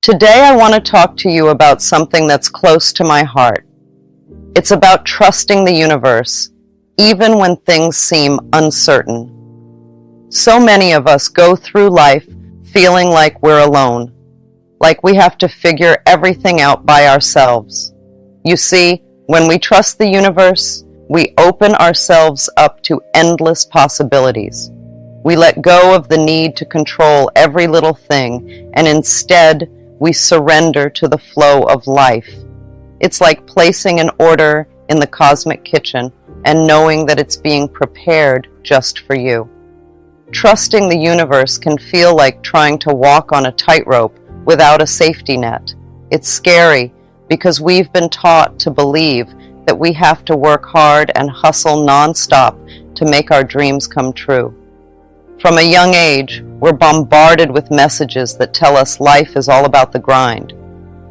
Today I want to talk to you about something that's close to my heart. It's about trusting the universe, even when things seem uncertain. So many of us go through life feeling like we're alone, like we have to figure everything out by ourselves. You see, when we trust the universe, we open ourselves up to endless possibilities. We let go of the need to control every little thing, and instead, we surrender to the flow of life. It's like placing an order in the cosmic kitchen and knowing that it's being prepared just for you. Trusting the universe can feel like trying to walk on a tightrope without a safety net. It's scary because we've been taught to believe that we have to work hard and hustle nonstop to make our dreams come true. From a young age, we're bombarded with messages that tell us life is all about the grind,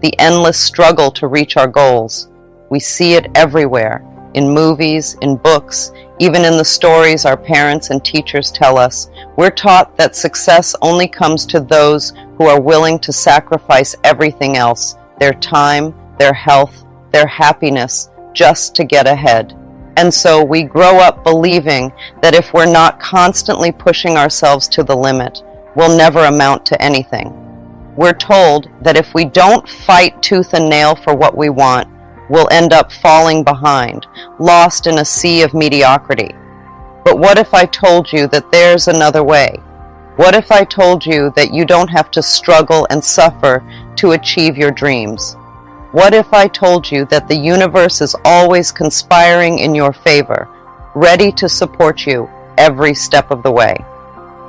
the endless struggle to reach our goals. We see it everywhere, in movies, in books, even in the stories our parents and teachers tell us. We're taught that success only comes to those who are willing to sacrifice everything else, their time, their health, their happiness, just to get ahead. And so we grow up believing that if we're not constantly pushing ourselves to the limit, we'll never amount to anything. We're told that if we don't fight tooth and nail for what we want, we'll end up falling behind, lost in a sea of mediocrity. But what if I told you that there's another way? What if I told you that you don't have to struggle and suffer to achieve your dreams? What if I told you that the universe is always conspiring in your favor, ready to support you every step of the way?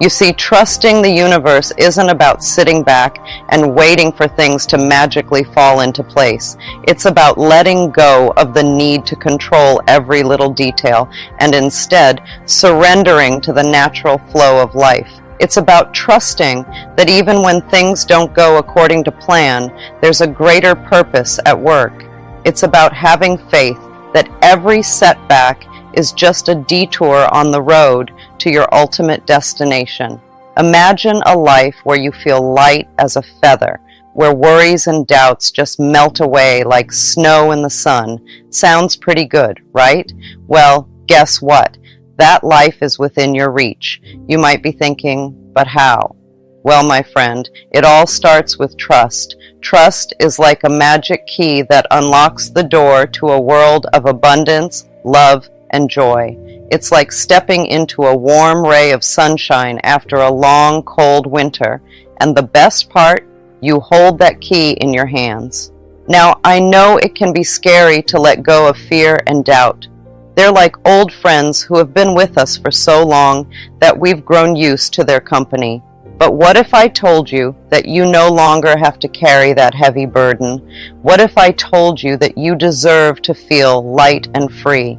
You see, trusting the universe isn't about sitting back and waiting for things to magically fall into place. It's about letting go of the need to control every little detail and instead surrendering to the natural flow of life. It's about trusting that even when things don't go according to plan, there's a greater purpose at work. It's about having faith that every setback is just a detour on the road to your ultimate destination. Imagine a life where you feel light as a feather, where worries and doubts just melt away like snow in the sun. Sounds pretty good, right? Well, guess what? That life is within your reach. You might be thinking, but how? Well, my friend, it all starts with trust. Trust is like a magic key that unlocks the door to a world of abundance, love, and joy. It's like stepping into a warm ray of sunshine after a long, cold winter. And the best part, you hold that key in your hands. Now, I know it can be scary to let go of fear and doubt. They're like old friends who have been with us for so long that we've grown used to their company. But what if I told you that you no longer have to carry that heavy burden? What if I told you that you deserve to feel light and free?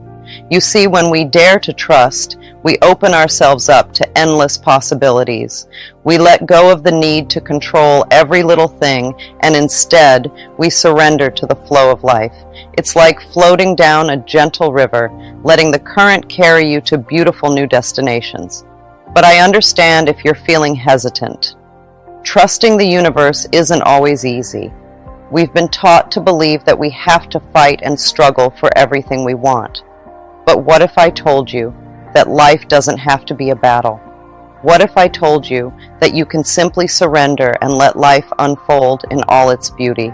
You see, when we dare to trust, we open ourselves up to endless possibilities. We let go of the need to control every little thing, and instead, we surrender to the flow of life. It's like floating down a gentle river, letting the current carry you to beautiful new destinations. But I understand if you're feeling hesitant. Trusting the universe isn't always easy. We've been taught to believe that we have to fight and struggle for everything we want. But what if I told you that life doesn't have to be a battle? What if I told you that you can simply surrender and let life unfold in all its beauty?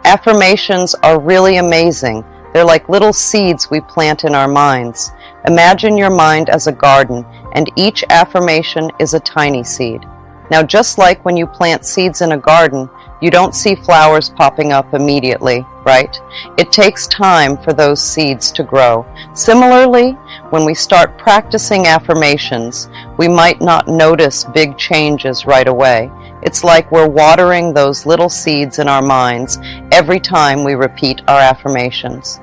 Affirmations are really amazing. They're like little seeds we plant in our minds. Imagine your mind as a garden, and each affirmation is a tiny seed. Now, just like when you plant seeds in a garden, you don't see flowers popping up immediately, right? It takes time for those seeds to grow. Similarly, when we start practicing affirmations, we might not notice big changes right away. It's like we're watering those little seeds in our minds every time we repeat our affirmations.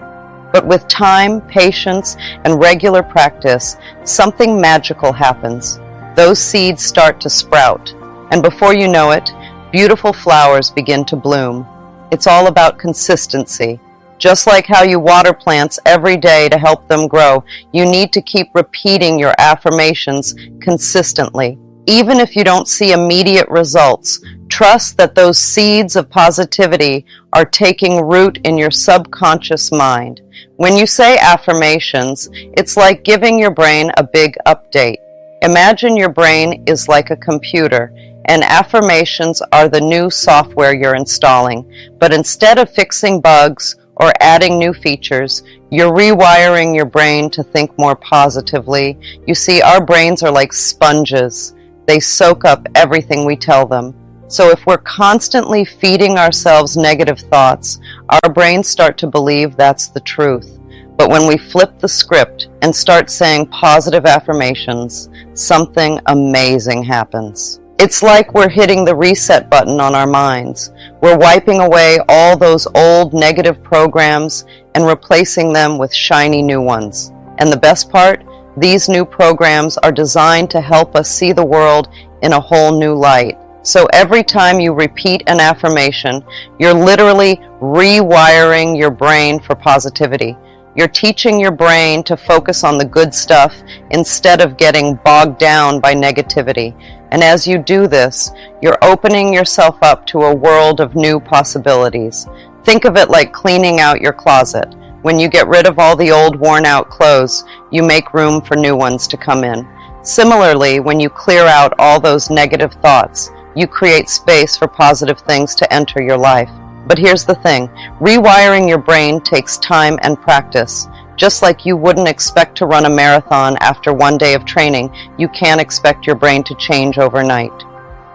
But with time, patience, and regular practice, something magical happens. Those seeds start to sprout, and before you know it, beautiful flowers begin to bloom. It's all about consistency. Just like how you water plants every day to help them grow, you need to keep repeating your affirmations consistently. Even if you don't see immediate results, Trust that those seeds of positivity are taking root in your subconscious mind. When you say affirmations, it's like giving your brain a big update. Imagine your brain is like a computer, and affirmations are the new software you're installing. But instead of fixing bugs or adding new features, you're rewiring your brain to think more positively. You see, our brains are like sponges. They soak up everything we tell them. So if we're constantly feeding ourselves negative thoughts, our brains start to believe that's the truth. But when we flip the script and start saying positive affirmations, something amazing happens. It's like we're hitting the reset button on our minds. We're wiping away all those old negative programs and replacing them with shiny new ones. And the best part? These new programs are designed to help us see the world in a whole new light. So every time you repeat an affirmation, you're literally rewiring your brain for positivity. You're teaching your brain to focus on the good stuff instead of getting bogged down by negativity. And as you do this, you're opening yourself up to a world of new possibilities. Think of it like cleaning out your closet. When you get rid of all the old worn-out clothes, you make room for new ones to come in. Similarly, when you clear out all those negative thoughts, you create space for positive things to enter your life. But here's the thing, rewiring your brain takes time and practice. Just like you wouldn't expect to run a marathon after one day of training, you can't expect your brain to change overnight.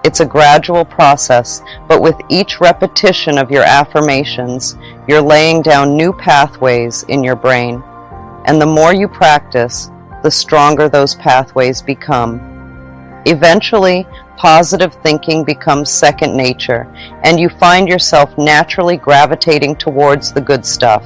It's a gradual process, but with each repetition of your affirmations, you're laying down new pathways in your brain. And the more you practice, the stronger those pathways become. Eventually, positive thinking becomes second nature, and you find yourself naturally gravitating towards the good stuff.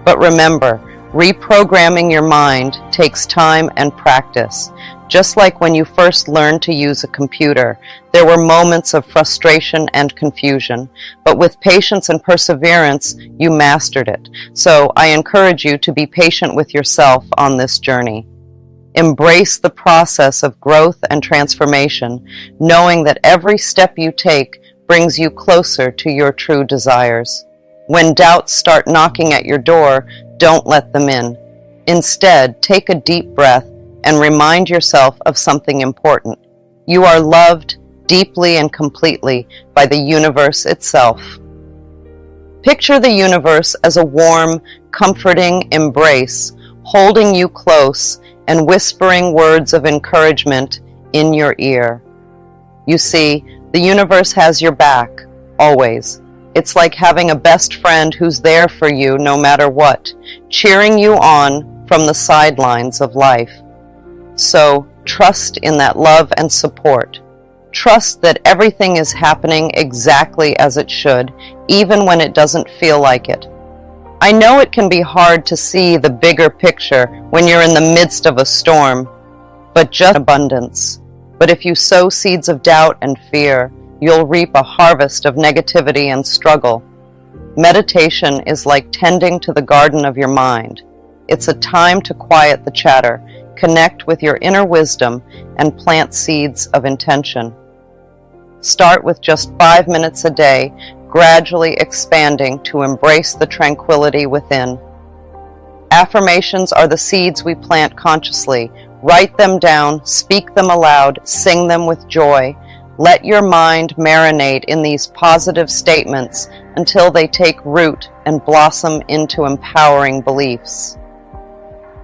But remember, reprogramming your mind takes time and practice. Just like when you first learned to use a computer, there were moments of frustration and confusion, but with patience and perseverance, you mastered it. So I encourage you to be patient with yourself on this journey. Embrace the process of growth and transformation, knowing that every step you take brings you closer to your true desires. When doubts start knocking at your door, don't let them in. Instead, take a deep breath and remind yourself of something important. You are loved deeply and completely by the universe itself. Picture the universe as a warm, comforting embrace, holding you close and whispering words of encouragement in your ear. You see, the universe has your back, always. It's like having a best friend who's there for you no matter what, cheering you on from the sidelines of life. So trust in that love and support. Trust that everything is happening exactly as it should, even when it doesn't feel like it. I know it can be hard to see the bigger picture when you're in the midst of a storm, but just abundance. But if you sow seeds of doubt and fear, you'll reap a harvest of negativity and struggle. Meditation is like tending to the garden of your mind. It's a time to quiet the chatter, connect with your inner wisdom, and plant seeds of intention. Start with just 5 minutes a day, gradually expanding to embrace the tranquility within. Affirmations are the seeds we plant consciously. Write them down, speak them aloud, sing them with joy. Let your mind marinate in these positive statements until they take root and blossom into empowering beliefs.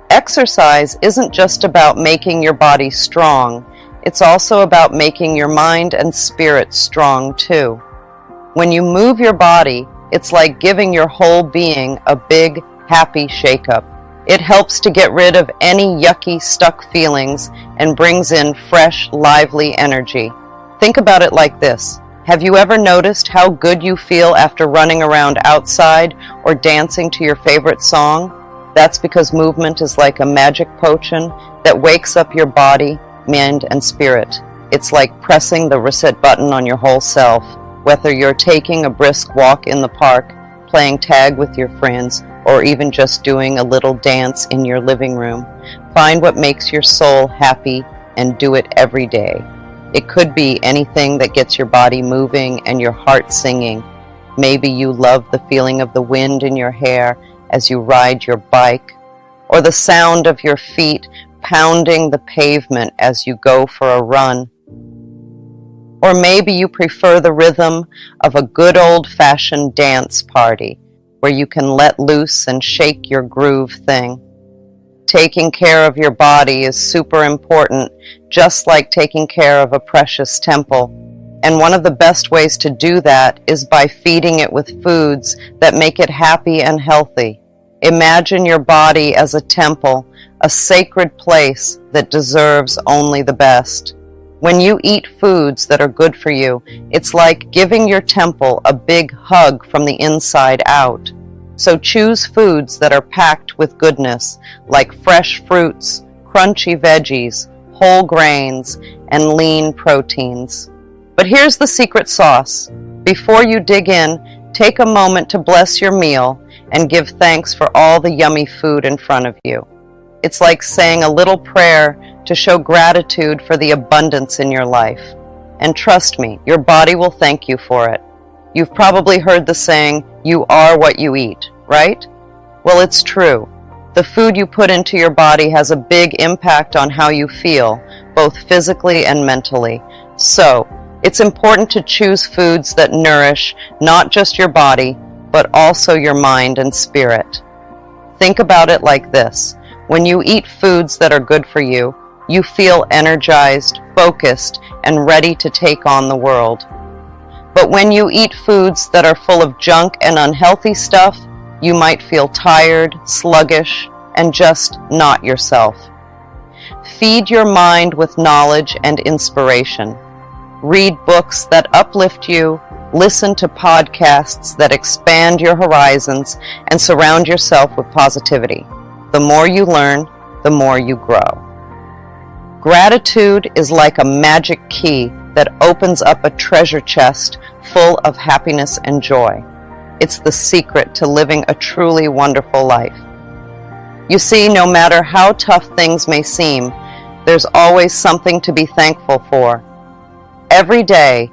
Exercise isn't just about making your body strong, it's also about making your mind and spirit strong too. When you move your body, it's like giving your whole being a big, happy shake-up. It helps to get rid of any yucky, stuck feelings and brings in fresh, lively energy. Think about it like this. Have you ever noticed how good you feel after running around outside or dancing to your favorite song? That's because movement is like a magic potion that wakes up your body, mind, and spirit. It's like pressing the reset button on your whole self. Whether you're taking a brisk walk in the park, playing tag with your friends, or even just doing a little dance in your living room, find what makes your soul happy and do it every day. It could be anything that gets your body moving and your heart singing. Maybe you love the feeling of the wind in your hair as you ride your bike, or the sound of your feet pounding the pavement as you go for a run. Or maybe you prefer the rhythm of a good old-fashioned dance party where you can let loose and shake your groove thing. Taking care of your body is super important, just like taking care of a precious temple. And one of the best ways to do that is by feeding it with foods that make it happy and healthy. Imagine your body as a temple, a sacred place that deserves only the best. When you eat foods that are good for you, it's like giving your temple a big hug from the inside out. So choose foods that are packed with goodness, like fresh fruits, crunchy veggies, whole grains, and lean proteins. But here's the secret sauce. Before you dig in, take a moment to bless your meal and give thanks for all the yummy food in front of you. It's like saying a little prayer to show gratitude for the abundance in your life. And trust me, your body will thank you for it. You've probably heard the saying, "You are what you eat," right? Well, it's true. The food you put into your body has a big impact on how you feel, both physically and mentally. So, it's important to choose foods that nourish not just your body, but also your mind and spirit. Think about it like this. When you eat foods that are good for you, you feel energized, focused, and ready to take on the world. But when you eat foods that are full of junk and unhealthy stuff, you might feel tired, sluggish, and just not yourself. Feed your mind with knowledge and inspiration. Read books that uplift you, listen to podcasts that expand your horizons, and surround yourself with positivity. The more you learn, the more you grow. Gratitude is like a magic key that opens up a treasure chest full of happiness and joy. It's the secret to living a truly wonderful life. You see, no matter how tough things may seem, there's always something to be thankful for. Every day,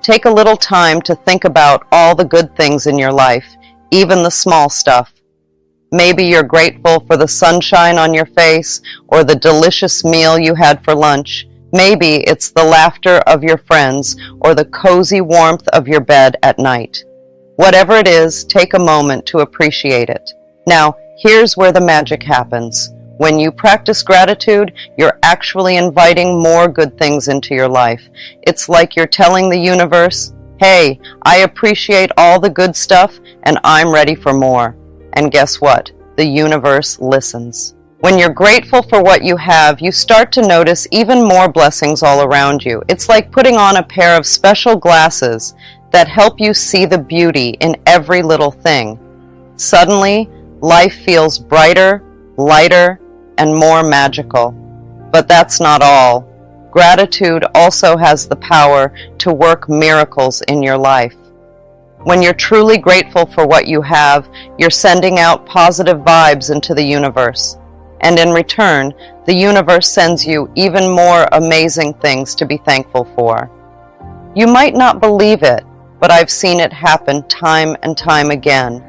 take a little time to think about all the good things in your life, even the small stuff. Maybe you're grateful for the sunshine on your face or the delicious meal you had for lunch. Maybe it's the laughter of your friends or the cozy warmth of your bed at night. Whatever it is, take a moment to appreciate it. Now, here's where the magic happens. When you practice gratitude, you're actually inviting more good things into your life. It's like you're telling the universe, "Hey, I appreciate all the good stuff and I'm ready for more." And guess what? The universe listens. When you're grateful for what you have, you start to notice even more blessings all around you. It's like putting on a pair of special glasses that help you see the beauty in every little thing. Suddenly, life feels brighter, lighter, and more magical. But that's not all. Gratitude also has the power to work miracles in your life. When you're truly grateful for what you have, you're sending out positive vibes into the universe. And in return, the universe sends you even more amazing things to be thankful for. You might not believe it, but I've seen it happen time and time again.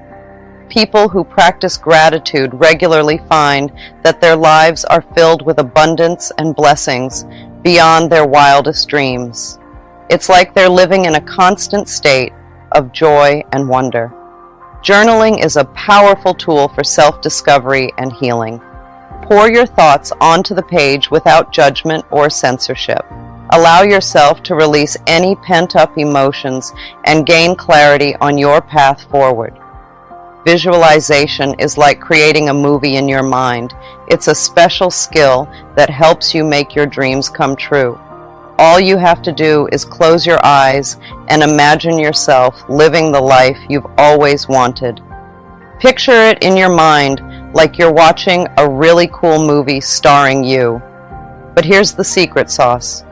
People who practice gratitude regularly find that their lives are filled with abundance and blessings beyond their wildest dreams. It's like they're living in a constant state of joy and wonder. Journaling is a powerful tool for self-discovery and healing. Pour your thoughts onto the page without judgment or censorship. Allow yourself to release any pent-up emotions and gain clarity on your path forward. Visualization is like creating a movie in your mind. It's a special skill that helps you make your dreams come true. All you have to do is close your eyes and imagine yourself living the life you've always wanted. Picture it in your mind like you're watching a really cool movie starring you. But here's the secret sauce.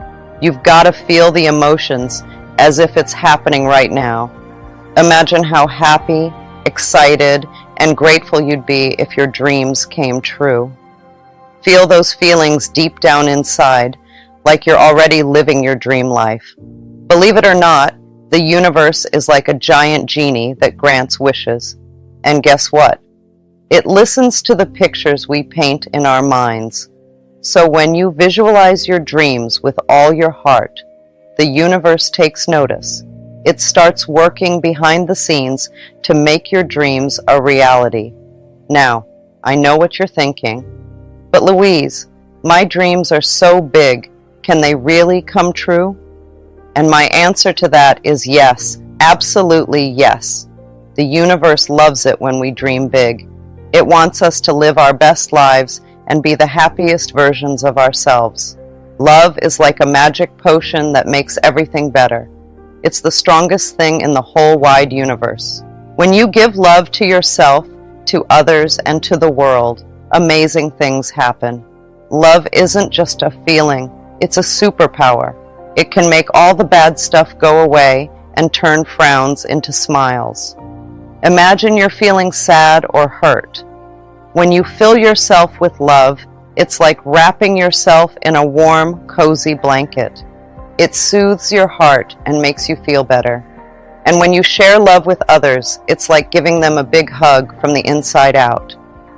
You've got to feel the emotions as if it's happening right now. Imagine how happy, excited, and grateful you'd be if your dreams came true. Feel those feelings deep down inside, like you're already living your dream life. Believe it or not, the universe is like a giant genie that grants wishes. And guess what? It listens to the pictures we paint in our minds. So when you visualize your dreams with all your heart, the universe takes notice. It starts working behind the scenes to make your dreams a reality. Now, I know what you're thinking, but Louise, my dreams are so big, can they really come true? And my answer to that is yes, absolutely yes. The universe loves it when we dream big. It wants us to live our best lives and be the happiest versions of ourselves. Love is like a magic potion that makes everything better. It's the strongest thing in the whole wide universe. When you give love to yourself, to others, and to the world, amazing things happen. Love isn't just a feeling, it's a superpower. It can make all the bad stuff go away and turn frowns into smiles. Imagine you're feeling sad or hurt. When you fill yourself with love, it's like wrapping yourself in a warm, cozy blanket. It soothes your heart and makes you feel better. And when you share love with others, it's like giving them a big hug from the inside out.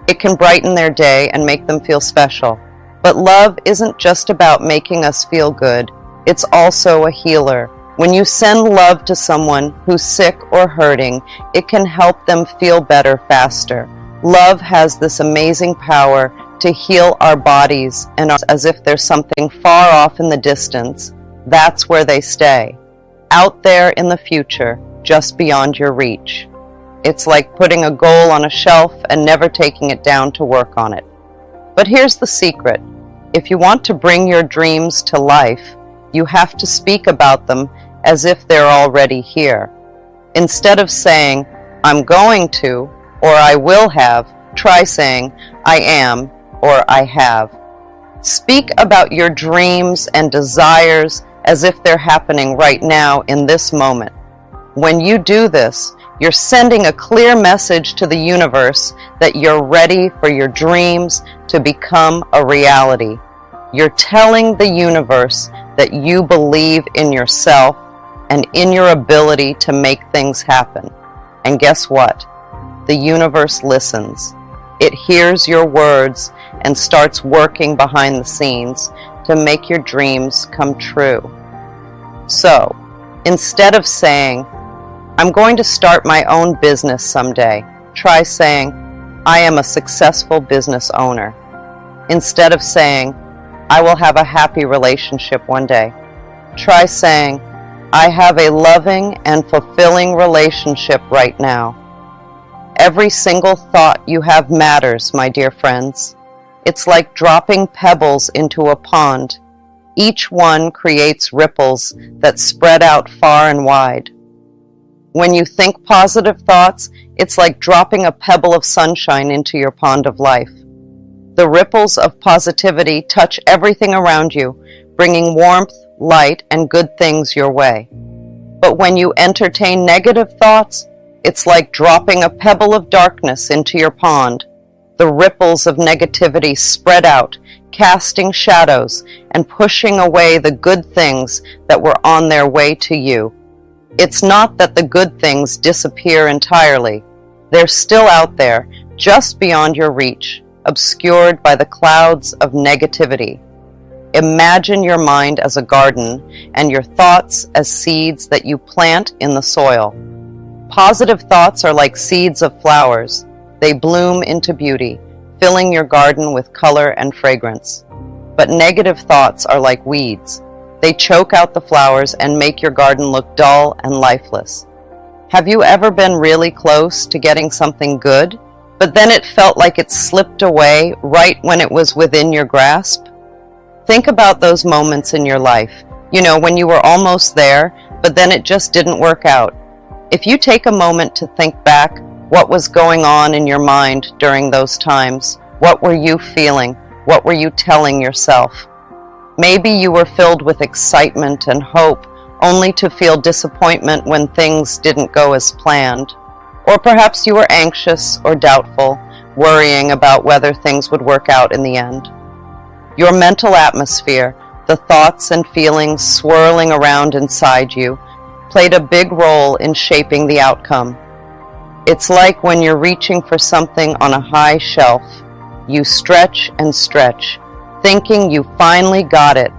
It can brighten their day and make them feel special. But love isn't just about making us feel good. It's also a healer. When you send love to someone who's sick or hurting, it can help them feel better faster. Love has this amazing power to heal our bodies, and as if there's something far off in the distance, that's where they stay. Out there in the future, just beyond your reach. It's like putting a goal on a shelf and never taking it down to work on it. But here's the secret. If you want to bring your dreams to life, you have to speak about them as if they're already here. Instead of saying, I'm going to, or I will have, try saying, I am, or I have. Speak about your dreams and desires as if they're happening right now in this moment. When you do this, you're sending a clear message to the universe that you're ready for your dreams to become a reality. You're telling the universe that you believe in yourself and in your ability to make things happen. And guess what? The universe listens. It hears your words and starts working behind the scenes to make your dreams come true. So, instead of saying, I'm going to start my own business someday, try saying, I am a successful business owner. Instead of saying, I will have a happy relationship one day, try saying, I have a loving and fulfilling relationship right now. Every single thought you have matters, my dear friends. It's like dropping pebbles into a pond. Each one creates ripples that spread out far and wide. When you think positive thoughts, it's like dropping a pebble of sunshine into your pond of life. The ripples of positivity touch everything around you, bringing warmth, light, and good things your way. But when you entertain negative thoughts, it's like dropping a pebble of darkness into your pond. The ripples of negativity spread out, casting shadows and pushing away the good things that were on their way to you. It's not that the good things disappear entirely. They're still out there, just beyond your reach, obscured by the clouds of negativity. Imagine your mind as a garden and your thoughts as seeds that you plant in the soil. Positive thoughts are like seeds of flowers. They bloom into beauty, filling your garden with color and fragrance. But negative thoughts are like weeds. They choke out the flowers and make your garden look dull and lifeless. Have you ever been really close to getting something good, but then it felt like it slipped away right when it was within your grasp? Think about those moments in your life, when you were almost there, but then it just didn't work out. If you take a moment to think back, what was going on in your mind during those times? What were you feeling? What were you telling yourself? Maybe you were filled with excitement and hope, only to feel disappointment when things didn't go as planned. Or perhaps you were anxious or doubtful, worrying about whether things would work out in the end. Your mental atmosphere, The thoughts and feelings swirling around inside you played a big role in shaping the outcome. It's like when you're reaching for something on a high shelf. You stretch and stretch, thinking you finally got it,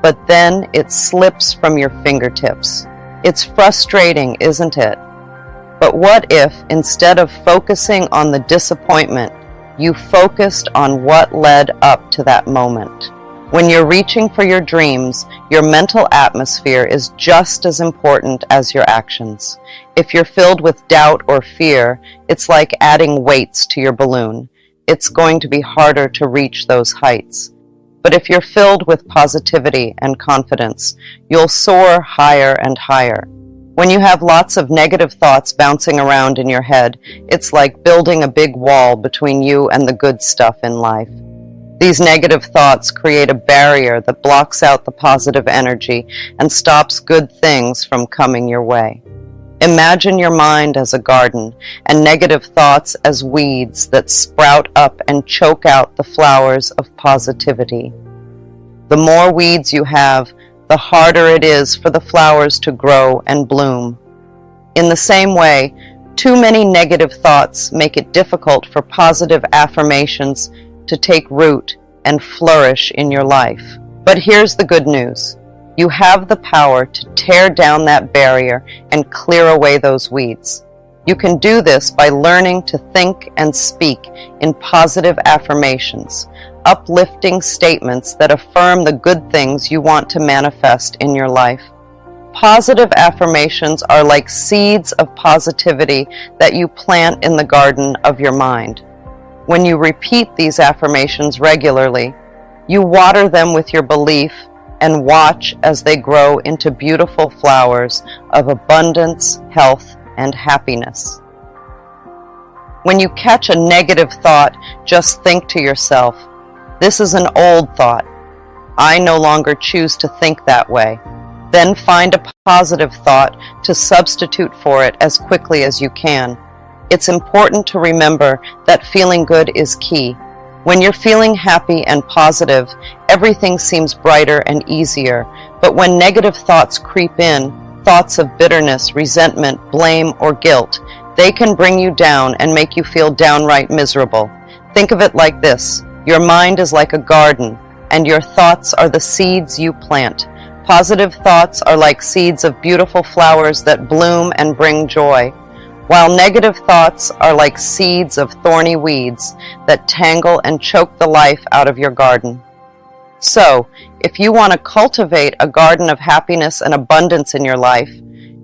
but then it slips from your fingertips. It's frustrating, isn't it? But what if, instead of focusing on the disappointment, you focused on what led up to that moment? When you're reaching for your dreams, your mental atmosphere is just as important as your actions. If you're filled with doubt or fear, it's like adding weights to your balloon. It's going to be harder to reach those heights. But if you're filled with positivity and confidence, you'll soar higher and higher. When you have lots of negative thoughts bouncing around in your head, it's like building a big wall between you and the good stuff in life. These negative thoughts create a barrier that blocks out the positive energy and stops good things from coming your way. Imagine your mind as a garden and negative thoughts as weeds that sprout up and choke out the flowers of positivity. The more weeds you have, the harder it is for the flowers to grow and bloom. In the same way, too many negative thoughts make it difficult for positive affirmations to take root and flourish in your life. But here's the good news. You have the power to tear down that barrier and clear away those weeds. You can do this by learning to think and speak in positive affirmations, uplifting statements that affirm the good things you want to manifest in your life. Positive affirmations are like seeds of positivity that you plant in the garden of your mind. When you repeat these affirmations regularly, you water them with your belief and watch as they grow into beautiful flowers of abundance, health, and happiness. When you catch a negative thought, just think to yourself, "This is an old thought. I no longer choose to think that way." Then find a positive thought to substitute for it as quickly as you can. It's important to remember that feeling good is key. When you're feeling happy and positive, everything seems brighter and easier. But when negative thoughts creep in, thoughts of bitterness, resentment, blame, or guilt, they can bring you down and make you feel downright miserable. Think of it like this. Your mind is like a garden, and your thoughts are the seeds you plant. Positive thoughts are like seeds of beautiful flowers that bloom and bring joy, while negative thoughts are like seeds of thorny weeds that tangle and choke the life out of your garden. So, if you want to cultivate a garden of happiness and abundance in your life,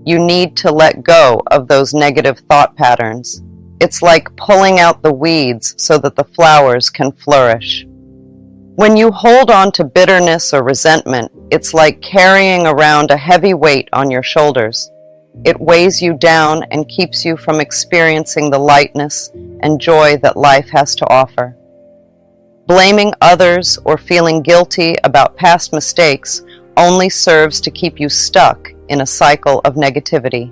you need to let go of those negative thought patterns. It's like pulling out the weeds so that the flowers can flourish. When you hold on to bitterness or resentment, it's like carrying around a heavy weight on your shoulders. It weighs you down and keeps you from experiencing the lightness and joy that life has to offer. Blaming others or feeling guilty about past mistakes only serves to keep you stuck in a cycle of negativity.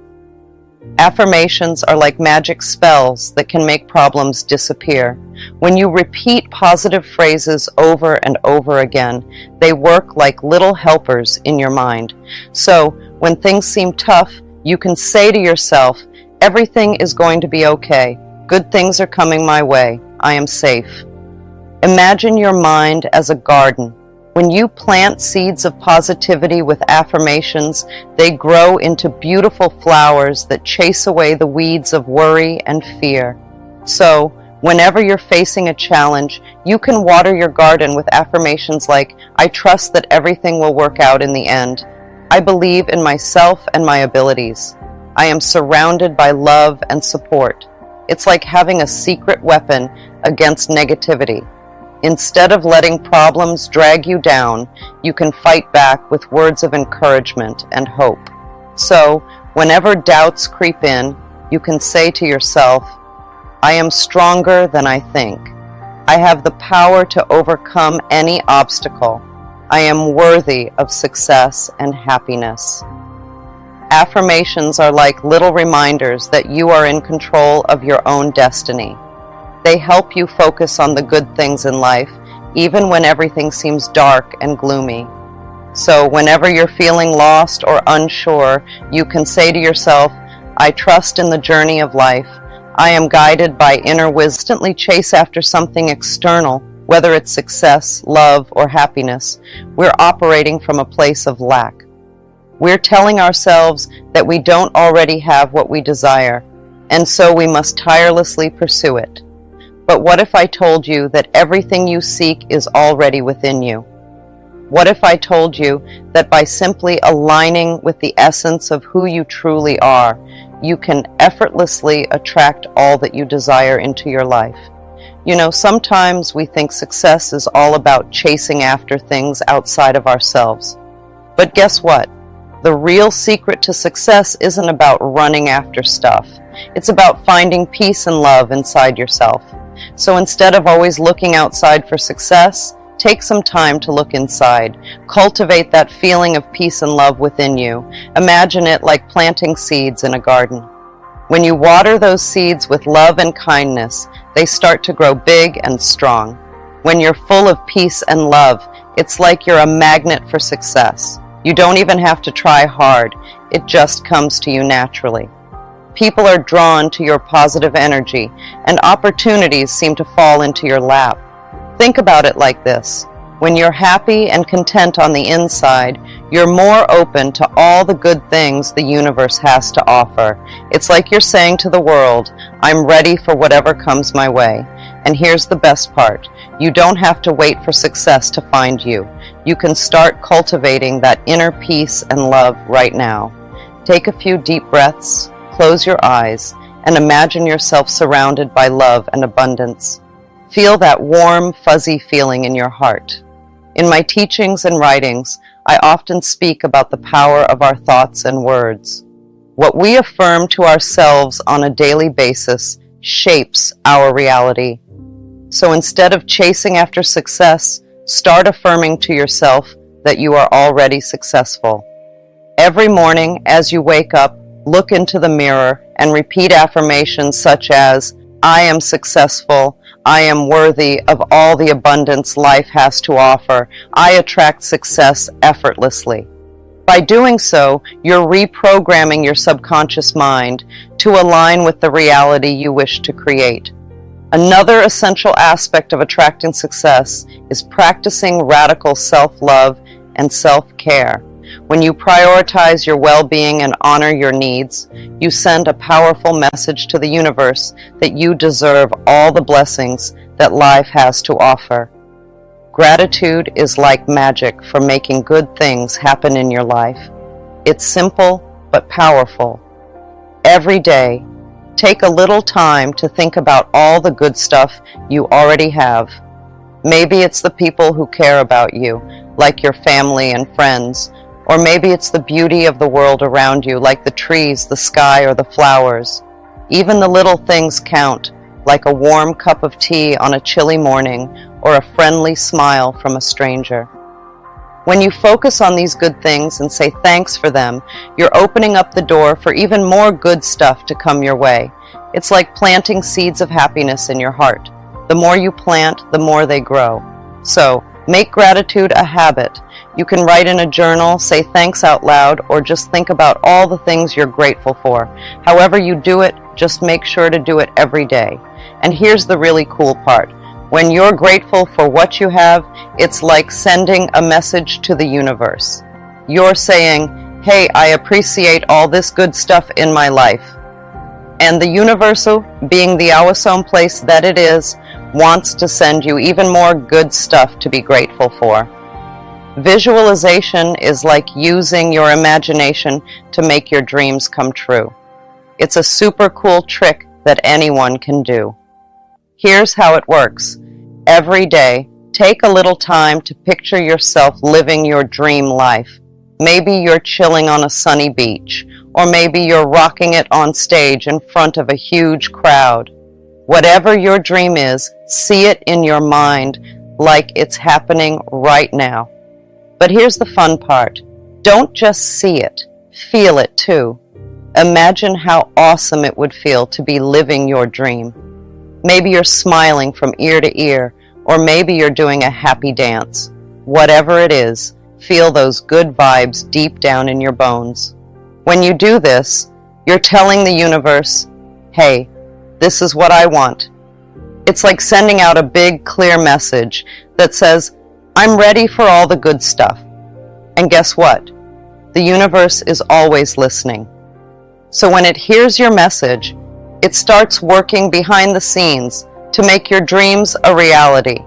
Affirmations are like magic spells that can make problems disappear. When you repeat positive phrases over and over again, they work like little helpers in your mind. So, when things seem tough, you can say to yourself, "Everything is going to be okay. Good things are coming my way. I am safe." Imagine your mind as a garden. When you plant seeds of positivity with affirmations, they grow into beautiful flowers that chase away the weeds of worry and fear. So, whenever you're facing a challenge, you can water your garden with affirmations like, "I trust that everything will work out in the end. I believe in myself and my abilities. I am surrounded by love and support." It's like having a secret weapon against negativity. Instead of letting problems drag you down, you can fight back with words of encouragement and hope. So, whenever doubts creep in, you can say to yourself, "I am stronger than I think. I have the power to overcome any obstacle. I am worthy of success and happiness." Affirmations are like little reminders that you are in control of your own destiny. They help you focus on the good things in life, even when everything seems dark and gloomy. So whenever you're feeling lost or unsure, you can say to yourself, I trust in the journey of life. I am guided by inner wisdom. Constantly chase after something external, whether it's success, love, or happiness. We're operating from a place of lack. We're telling ourselves that we don't already have what we desire, and so we must tirelessly pursue it. But what if I told you that everything you seek is already within you? What if I told you that by simply aligning with the essence of who you truly are, you can effortlessly attract all that you desire into your life? You know, sometimes we think success is all about chasing after things outside of ourselves. But guess what? The real secret to success isn't about running after stuff. It's about finding peace and love inside yourself. So instead of always looking outside for success, take some time to look inside. Cultivate that feeling of peace and love within you. Imagine it like planting seeds in a garden. When you water those seeds with love and kindness, they start to grow big and strong. When you're full of peace and love, it's like you're a magnet for success. You don't even have to try hard. It just comes to you naturally. People are drawn to your positive energy, and opportunities seem to fall into your lap. Think about it like this. When you're happy and content on the inside, you're more open to all the good things the universe has to offer. It's like you're saying to the world, I'm ready for whatever comes my way. And here's the best part. You don't have to wait for success to find you. You can start cultivating that inner peace and love right now. Take a few deep breaths, close your eyes, and imagine yourself surrounded by love and abundance. Feel that warm, fuzzy feeling in your heart. In my teachings and writings, I often speak about the power of our thoughts and words. What we affirm to ourselves on a daily basis shapes our reality. So instead of chasing after success, start affirming to yourself that you are already successful. Every morning as you wake up, look into the mirror and repeat affirmations such as, I am successful, I am worthy of all the abundance life has to offer, I attract success effortlessly. By doing so, you're reprogramming your subconscious mind to align with the reality you wish to create. Another essential aspect of attracting success is practicing radical self-love and self-care. When you prioritize your well-being and honor your needs, you send a powerful message to the universe that you deserve all the blessings that life has to offer. Gratitude is like magic for making good things happen in your life. It's simple but powerful. Every day, take a little time to think about all the good stuff you already have. Maybe it's the people who care about you, like your family and friends, or maybe it's the beauty of the world around you, like the trees, the sky, or the flowers. Even the little things count, like a warm cup of tea on a chilly morning, or a friendly smile from a stranger. When you focus on these good things and say thanks for them, you're opening up the door for even more good stuff to come your way. It's like planting seeds of happiness in your heart. The more you plant, the more they grow. So, make gratitude a habit. You can write in a journal, say thanks out loud, or just think about all the things you're grateful for. However you do it, just make sure to do it every day. And here's the really cool part. When you're grateful for what you have, it's like sending a message to the universe. You're saying, hey, I appreciate all this good stuff in my life. And the universal, being the awesome place that it is, wants to send you even more good stuff to be grateful for. Visualization is like using your imagination to make your dreams come true. It's a super cool trick that anyone can do. Here's how it works. Every day, take a little time to picture yourself living your dream life. Maybe you're chilling on a sunny beach, or maybe you're rocking it on stage in front of a huge crowd. Whatever your dream is, see it in your mind like it's happening right now. But here's the fun part. Don't just see it, feel it too. Imagine how awesome it would feel to be living your dream. Maybe you're smiling from ear to ear, or maybe you're doing a happy dance. Whatever it is, feel those good vibes deep down in your bones. When you do this, you're telling the universe, hey, this is what I want. It's like sending out a big, clear message that says, I'm ready for all the good stuff. And guess what? The universe is always listening. So when it hears your message, it starts working behind the scenes to make your dreams a reality.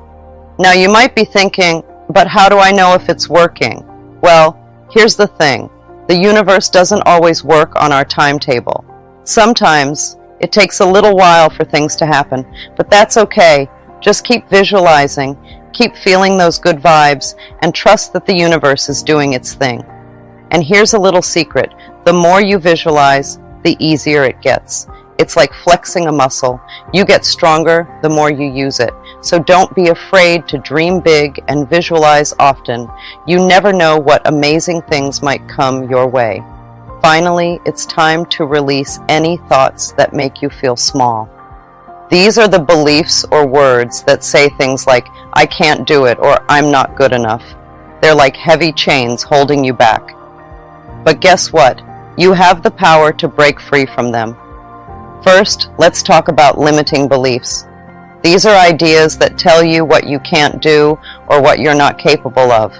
Now you might be thinking, but how do I know if it's working? Well, here's the thing. The universe doesn't always work on our timetable. Sometimes it takes a little while for things to happen, but that's okay. Just keep visualizing, keep feeling those good vibes, and trust that the universe is doing its thing. And here's a little secret. The more you visualize, the easier it gets. It's like flexing a muscle. You get stronger the more you use it. So don't be afraid to dream big and visualize often. You never know what amazing things might come your way. Finally, it's time to release any thoughts that make you feel small. These are the beliefs or words that say things like, I can't do it, or I'm not good enough. They're like heavy chains holding you back. But guess what? You have the power to break free from them. First, let's talk about limiting beliefs. These are ideas that tell you what you can't do or what you're not capable of.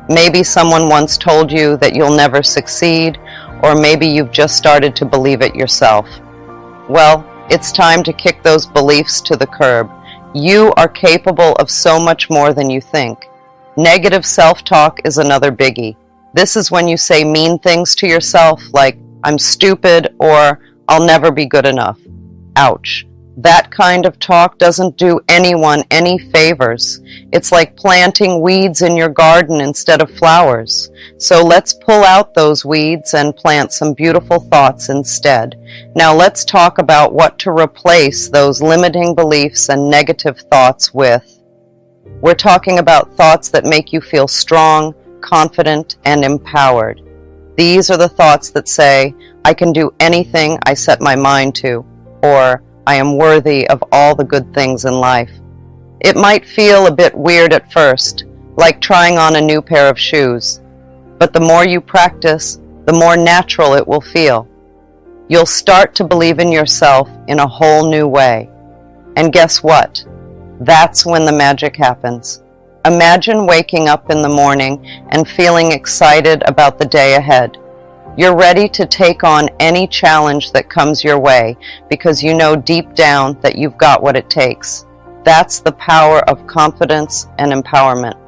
Maybe someone once told you that you'll never succeed, or maybe you've just started to believe it yourself. Well, it's time to kick those beliefs to the curb. You are capable of so much more than you think. Negative self-talk is another biggie. This is when you say mean things to yourself like, I'm stupid, or I'll never be good enough. Ouch. That kind of talk doesn't do anyone any favors. It's like planting weeds in your garden instead of flowers. So let's pull out those weeds and plant some beautiful thoughts instead. Now let's talk about what to replace those limiting beliefs and negative thoughts with. We're talking about thoughts that make you feel strong, confident, and empowered. These are the thoughts that say, I can do anything I set my mind to, or I am worthy of all the good things in life. It might feel a bit weird at first, like trying on a new pair of shoes, but the more you practice, the more natural it will feel. You'll start to believe in yourself in a whole new way. And guess what? That's when the magic happens. Imagine waking up in the morning and feeling excited about the day ahead. You're ready to take on any challenge that comes your way because you know deep down that you've got what it takes. That's the power of confidence and empowerment.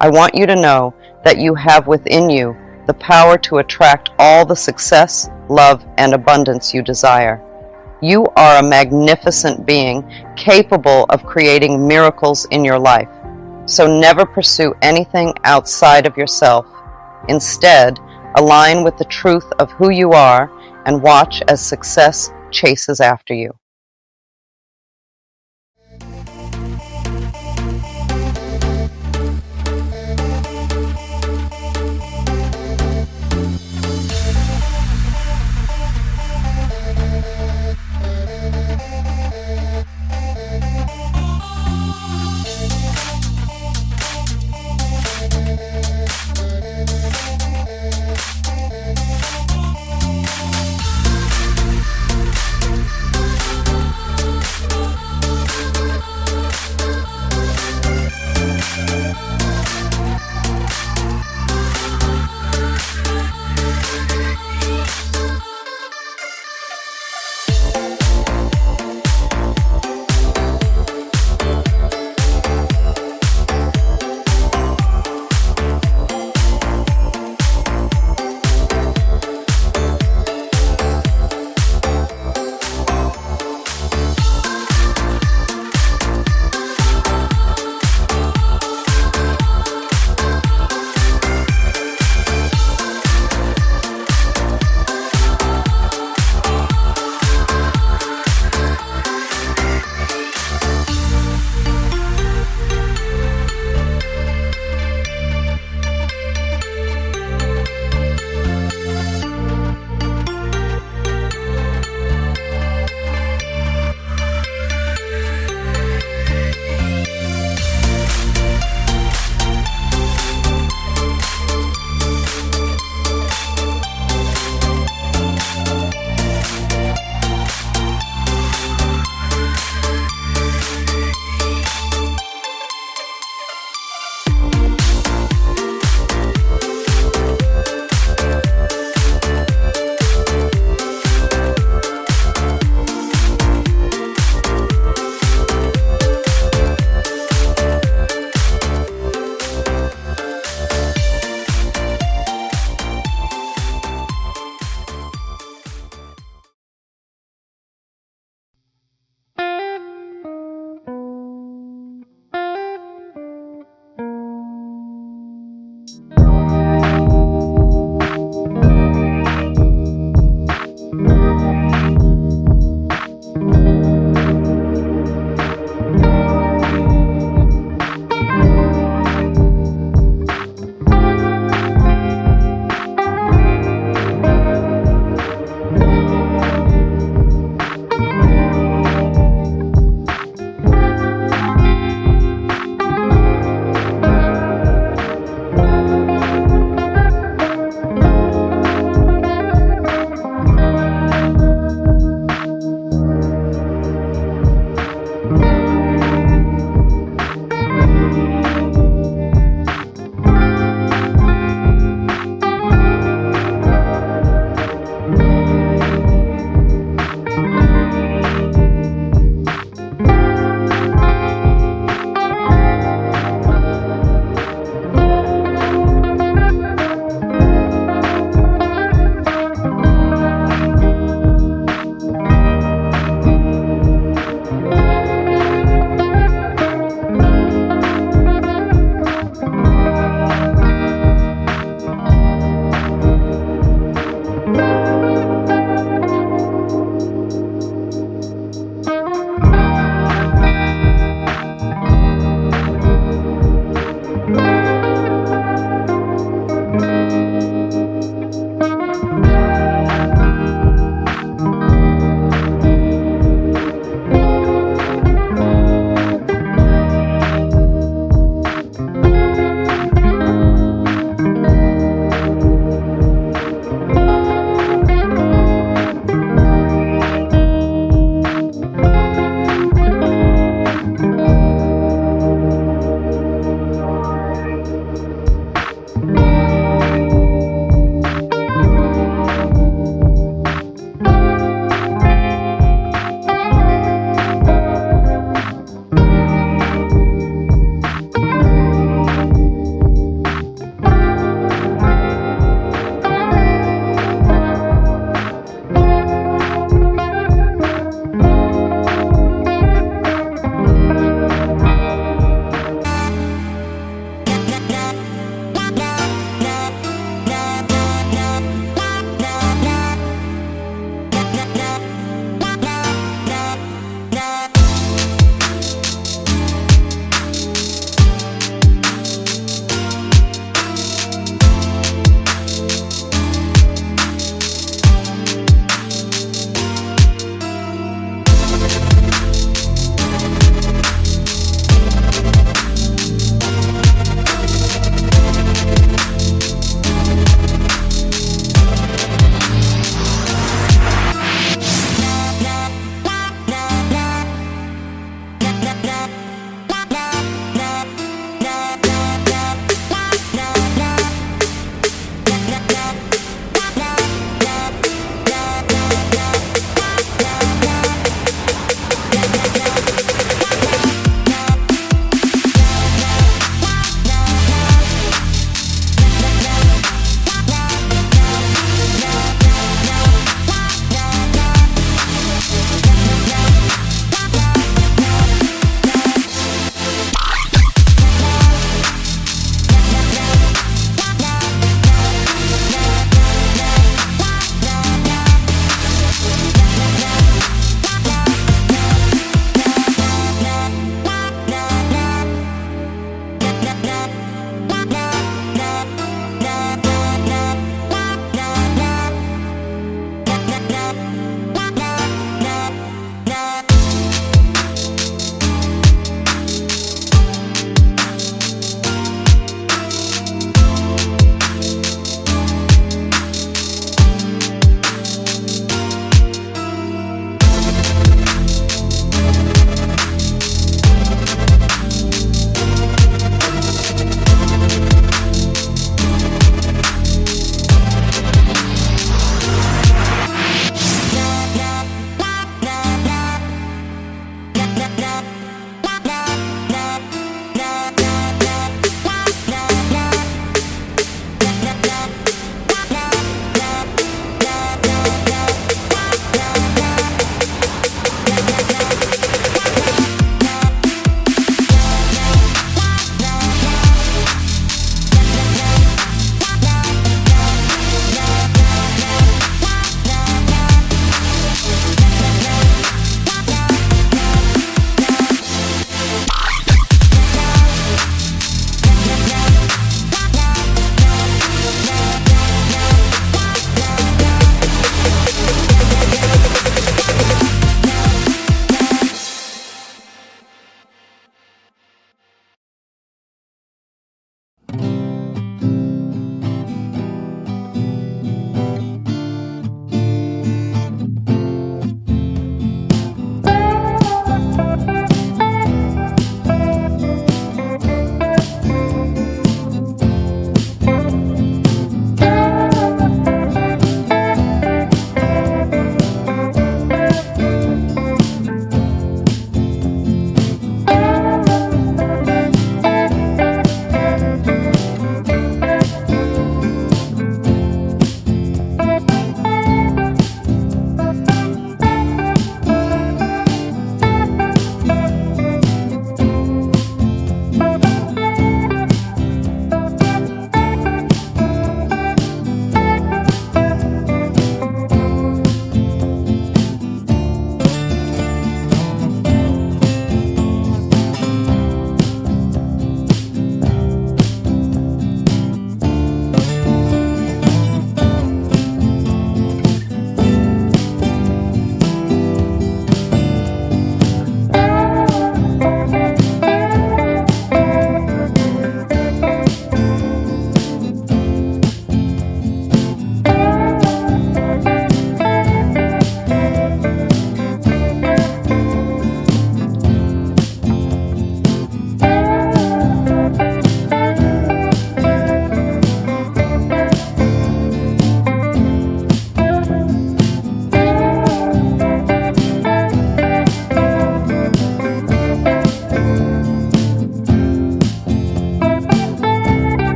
I want you to know that you have within you the power to attract all the success, love, and abundance you desire. You are a magnificent being capable of creating miracles in your life. So never pursue anything outside of yourself. Instead, align with the truth of who you are and watch as success chases after you.